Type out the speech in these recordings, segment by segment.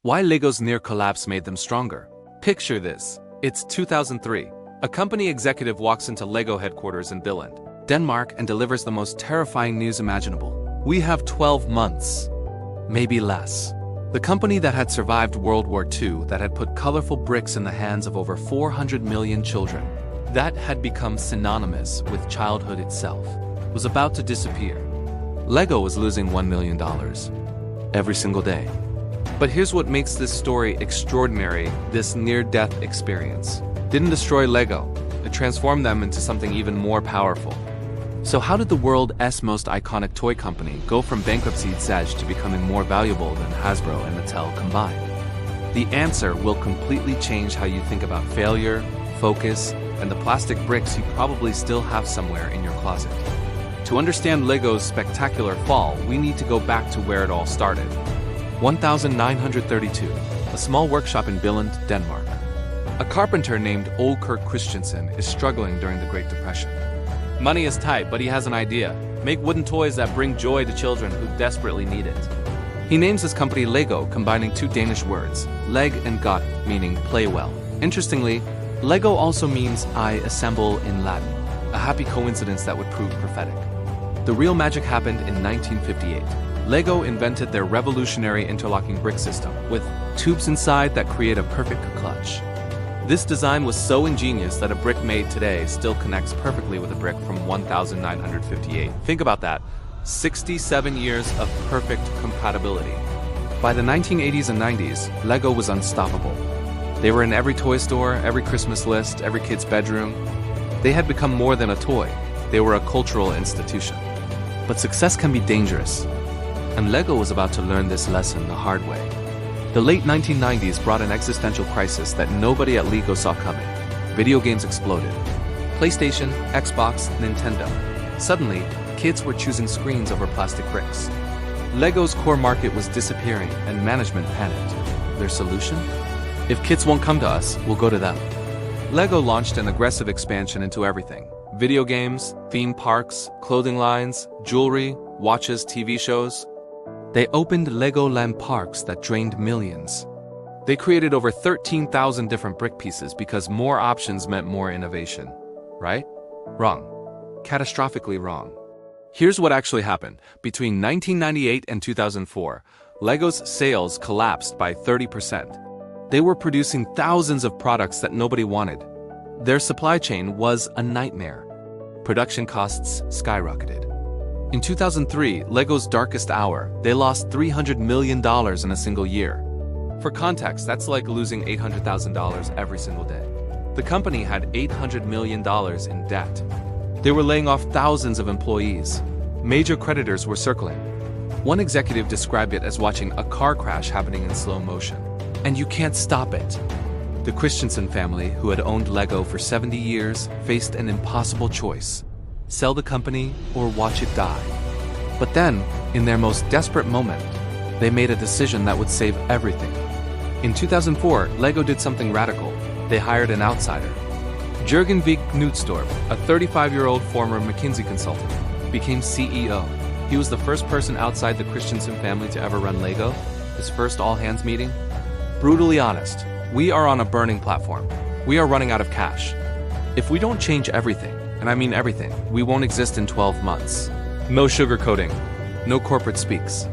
Why Lego's near collapse made them stronger. Picture this. It's 2003. A company executive walks into Lego headquarters in Billund, Denmark, and delivers the most terrifying news imaginable. We have 12 months. Maybe less. The company that had survived World War II, that had put colorful bricks in the hands of over 400 million children, that had become synonymous with childhood itself, was about to disappear. Lego was losing $1 million every single day. But here's what makes this story extraordinary, this near-death experience. Didn't destroy Lego, it transformed them into something even more powerful. So how did the world's most iconic toy company go from bankruptcy's edge to becoming more valuable than Hasbro and Mattel combined? The answer will completely change how you think about failure, focus, and the plastic bricks you probably still have somewhere in your closet. To understand Lego's spectacular fall, we need to go back to where it all started. 1932, a small workshop in Billund, Denmark. A carpenter named Ole Kirk Christensen is struggling during the Great Depression. Money is tight, but he has an idea. Make wooden toys that bring joy to children who desperately need it. He names his company Lego, combining two Danish words, leg and godt, meaning play well. Interestingly, Lego also means I assemble in Latin, a happy coincidence that would prove prophetic. The real magic happened in 1958. Lego invented their revolutionary interlocking brick system, with tubes inside that create a perfect clutch. This design was so ingenious that a brick made today still connects perfectly with a brick from 1958. Think about that. 67 years of perfect compatibility. By the 1980s and 90s, Lego was unstoppable. They were in every toy store, every Christmas list, every kid's bedroom. They had become more than a toy. They were a cultural institution. But success can be dangerous. And Lego was about to learn this lesson the hard way. The late 1990s brought an existential crisis that nobody at Lego saw coming. Video games exploded. PlayStation, Xbox, Nintendo. Suddenly, kids were choosing screens over plastic bricks. Lego's core market was disappearing, and management panicked. Their solution? If kids won't come to us, we'll go to them. Lego launched an aggressive expansion into everything. Video games, theme parks, clothing lines, jewelry, watches, TV shows. They opened Legoland parks that drained millions. They created over 13,000 different brick pieces because more options meant more innovation. Right? Wrong. Catastrophically wrong. Here's what actually happened. Between 1998 and 2004, Lego's sales collapsed by 30%. They were producing thousands of products that nobody wanted. Their supply chain was a nightmare. Production costs skyrocketed. In 2003, Lego's darkest hour, they lost $300 million in a single year. For context, that's like losing $800,000 every single day. The company had $800 million in debt. They were laying off thousands of employees. Major creditors were circling. One executive described it as watching a car crash happening in slow motion. And you can't stop it. The Christensen family, who had owned Lego for 70 years, faced an impossible choice. Sell the company or watch it die. But then, in their most desperate moment, they made a decision that would save everything. In 2004, Lego did something radical. They hired an outsider. Jürgen V. Knudstorp, a 35-year-old former McKinsey consultant, became CEO. He was the first person outside the Christensen family to ever run Lego. His first all-hands meeting. Brutally honest, we are on a burning platform. We are running out of cash. If we don't change everything, and I mean everything, we won't exist in 12 months. No sugarcoating, no corporate speaks.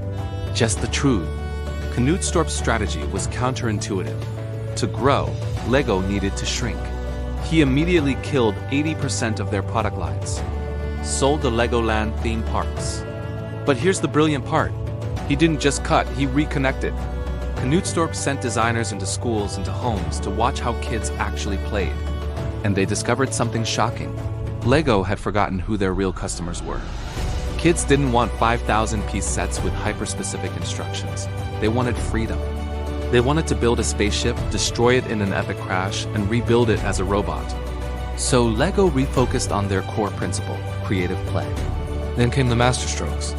Just the truth. Knudstorp's strategy was counterintuitive. To grow, Lego needed to shrink. He immediately killed 80% of their product lines. Sold the Legoland theme parks. But here's the brilliant part. He didn't just cut, he reconnected. Knudstorp sent designers into schools, into homes, to watch how kids actually played. And they discovered something shocking. Lego had forgotten who their real customers were. Kids didn't want 5,000-piece sets with hyper-specific instructions. They wanted freedom. They wanted to build a spaceship, destroy it in an epic crash, and rebuild it as a robot. So Lego refocused on their core principle, creative play. Then came the masterstrokes.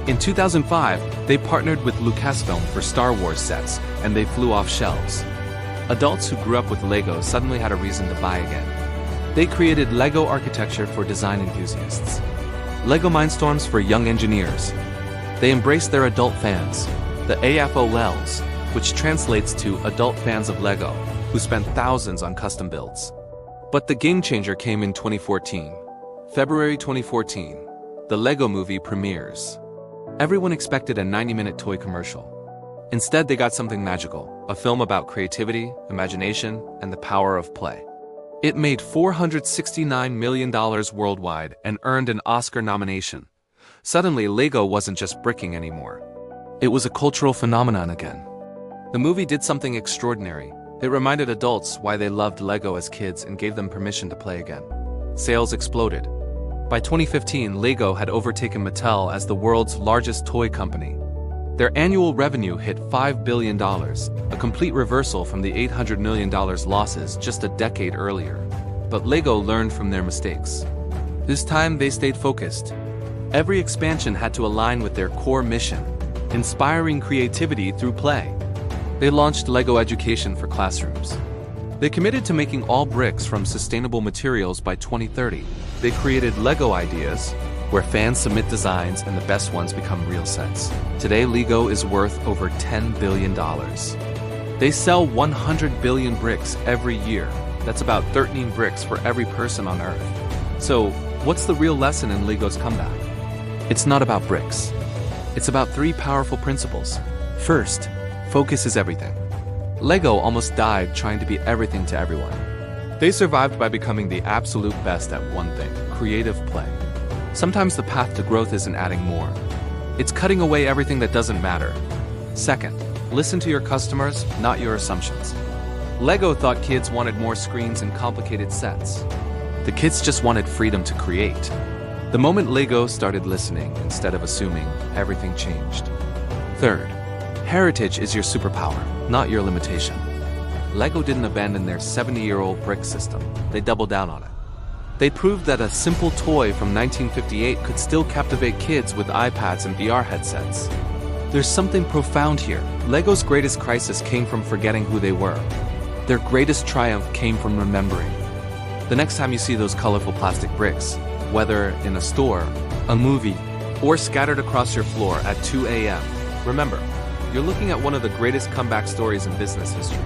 In 2005, they partnered with Lucasfilm for Star Wars sets, and they flew off shelves. Adults who grew up with Lego suddenly had a reason to buy again. They created Lego architecture for design enthusiasts. Lego Mindstorms for young engineers. They embraced their adult fans, the AFOLs, which translates to adult fans of Lego, who spent thousands on custom builds. But the game changer came in 2014. February 2014, the Lego Movie premieres. Everyone expected a 90-minute toy commercial. Instead, they got something magical, a film about creativity, imagination, and the power of play. It made $469 million worldwide and earned an Oscar nomination. Suddenly, Lego wasn't just bricking anymore. It was a cultural phenomenon again. The movie did something extraordinary. It reminded adults why they loved Lego as kids and gave them permission to play again. Sales exploded. By 2015, Lego had overtaken Mattel as the world's largest toy company. Their annual revenue hit $5 billion, a complete reversal from the $800 million losses just a decade earlier. But Lego learned from their mistakes. This time, they stayed focused. Every expansion had to align with their core mission, inspiring creativity through play. They launched Lego Education for classrooms. They committed to making all bricks from sustainable materials by 2030. They created Lego Ideas, where fans submit designs and the best ones become real sets. Today, Lego is worth over $10 billion. They sell 100 billion bricks every year. That's about 13 bricks for every person on Earth. So, what's the real lesson in Lego's comeback? It's not about bricks. It's about three powerful principles. First, focus is everything. Lego almost died trying to be everything to everyone. They survived by becoming the absolute best at one thing: creative play. Sometimes the path to growth isn't adding more. It's cutting away everything that doesn't matter. Second, listen to your customers, not your assumptions. Lego thought kids wanted more screens and complicated sets. The kids just wanted freedom to create. The moment Lego started listening instead of assuming, everything changed. Third, heritage is your superpower, not your limitation. Lego didn't abandon their 70-year-old brick system. They doubled down on it. They proved that a simple toy from 1958 could still captivate kids with iPads and VR headsets. There's something profound here. Lego's greatest crisis came from forgetting who they were. Their greatest triumph came from remembering. The next time you see those colorful plastic bricks, whether in a store, a movie, or scattered across your floor at 2 a.m., remember, you're looking at one of the greatest comeback stories in business history.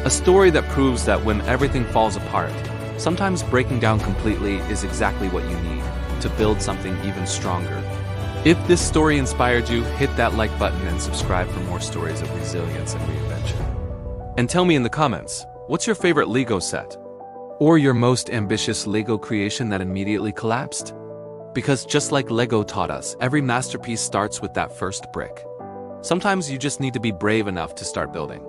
A story that proves that when everything falls apart, sometimes breaking down completely is exactly what you need to build something even stronger. If this story inspired you, hit that like button and subscribe for more stories of resilience and reinvention. And tell me in the comments, what's your favorite Lego set? Or your most ambitious Lego creation that immediately collapsed? Because just like Lego taught us, every masterpiece starts with that first brick. Sometimes you just need to be brave enough to start building.